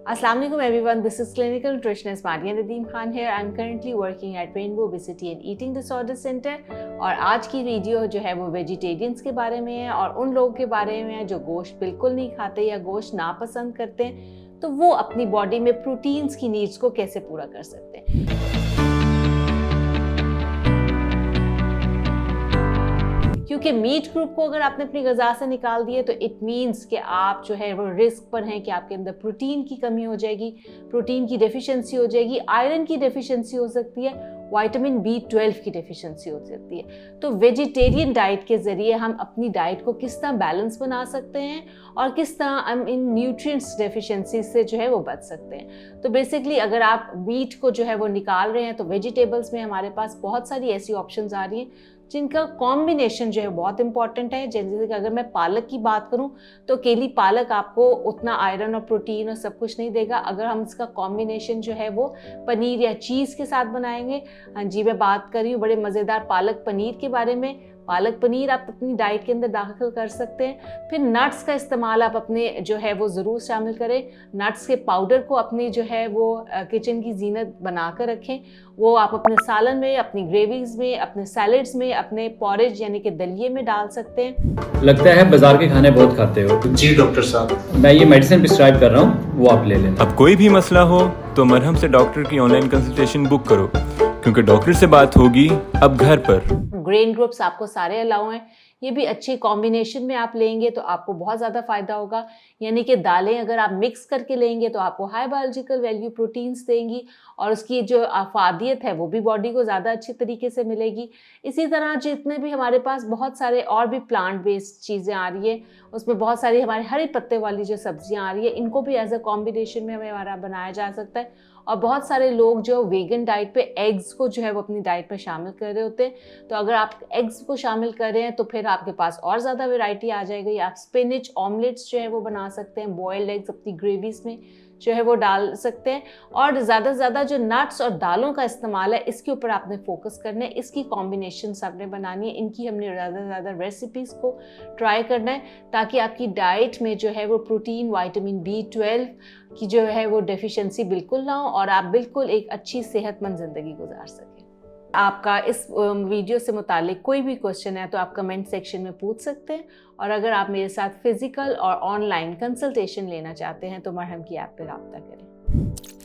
Assalamu alaikum everyone, this is clinical nutritionist Maria Nadeem Khan here. I'm currently working at Rainbow Obesity and Eating Disorder Center और आज की video जो है वो vegetarians के बारे में है और उन लोगों के बारे में है जो गोश्त बिल्कुल नहीं खाते या गोश्त नापसंद करते हैं, तो वो अपनी बॉडी में प्रोटीन्स की नीड्स को कैसे पूरा कर सकते हैं। क्योंकि मीट ग्रुप को अगर आपने अपनी ग़िज़ा से निकाल दिए तो इट मीन्स कि आप जो है वो रिस्क पर हैं कि आपके अंदर प्रोटीन की कमी हो जाएगी, प्रोटीन की डेफिशिएंसी हो जाएगी, आयरन की डेफिशिएंसी हो सकती है, विटामिन B12 की डेफिशिएंसी हो सकती है। तो वेजिटेरियन डाइट के ज़रिए हम अपनी डाइट को किस तरह बैलेंस बना सकते हैं और किस तरह हम इन न्यूट्रिएंट्स डेफिशिएंसी से जो है वो बच सकते हैं। तो बेसिकली अगर आप मीट को जो है वो निकाल रहे हैं तो वेजिटेबल्स में हमारे पास बहुत सारी ऐसी ऑप्शंस आ रही हैं जिनका कॉम्बिनेशन जो है बहुत इंपॉर्टेंट है। जैसे कि अगर मैं पालक की बात करूं तो अकेली पालक आपको उतना आयरन और प्रोटीन और सब कुछ नहीं देगा। अगर हम इसका कॉम्बिनेशन जो है वो पनीर या चीज़ के साथ बनाएंगे, हाँ जी मैं बात कर रही हूँ बड़े मज़ेदार पालक पनीर के बारे में। पालक पनीर आप अपनी डाइट के अंदर दाखिल कर सकते हैं। फिर नट्स का इस्तेमाल आप अपने जो है वो ज़रूर शामिल करें। नट्स के पाउडर को अपनी जो है वो किचन की जीनत बना कर रखें। वो आप अपने सालन में, अपनी ग्रेवीज में, अपने सैलड्स में, अपने पॉरेज यानी कि दलिए में डाल सकते हैं। लगता है बाजार के खाने बहुत खाते हो। जी डॉक्टर साहब, मैं ये मेडिसिन प्रिस्क्राइब कर रहा हूँ, वो आप ले लें। अब कोई भी मसला हो तो मरहम से डॉक्टर की ऑनलाइन कंसल्टेशन बुक करो, क्योंकि डॉक्टर से बात होगी अब घर पर। ग्रेन ग्रुप्स आपको सारे अलाउ हैं, ये भी अच्छी कॉम्बिनेशन में आप लेंगे तो आपको बहुत ज़्यादा फ़ायदा होगा। यानी कि दालें अगर आप मिक्स करके लेंगे तो आपको हाई बायोलॉजिकल वैल्यू प्रोटीन्स देंगी और उसकी जो अफादियत है वो भी बॉडी को ज़्यादा अच्छी तरीके से मिलेगी। इसी तरह जितने भी हमारे पास बहुत सारे और भी प्लांट बेस्ड चीज़ें आ रही है, उसमें बहुत सारी हमारे हरे पत्ते वाली जो सब्जियां आ रही है, इनको भी एज अ कॉम्बिनेशन में हमारा बनाया जा सकता है। और बहुत सारे लोग जो वेगन डाइट पे एग्स को जो है वो अपनी डाइट में शामिल कर रहे होते हैं, तो अगर आप एग्स को शामिल कर रहे हैं तो फिर आपके पास और ज़्यादा वैरायटी आ जाएगी। आप स्पिनच ऑमलेट्स जो है वो बना सकते हैं, बॉयल्ड एग्स अपनी ग्रेवीज में जो है वो डाल सकते हैं। और ज़्यादा से ज़्यादा जो नट्स और दालों का इस्तेमाल है इसके ऊपर आपने फोकस करना है, इसकी कॉम्बिनेशन आपने बनानी है, इनकी हमने ज़्यादा से ज़्यादा रेसिपीज़ को ट्राई करना है ताकि आपकी डाइट में जो है वो प्रोटीन, विटामिन B12 की जो है वो डेफिशिएंसी बिल्कुल ना हो और आप बिल्कुल एक अच्छी सेहतमंद ज़िंदगी गुजार सकें। आपका इस वीडियो से मुतालिक कोई भी क्वेश्चन है तो आप कमेंट सेक्शन में पूछ सकते हैं और अगर आप मेरे साथ फिजिकल और ऑनलाइन कंसल्टेशन लेना चाहते हैं तो मरहम की ऐप पर रब्ता करें।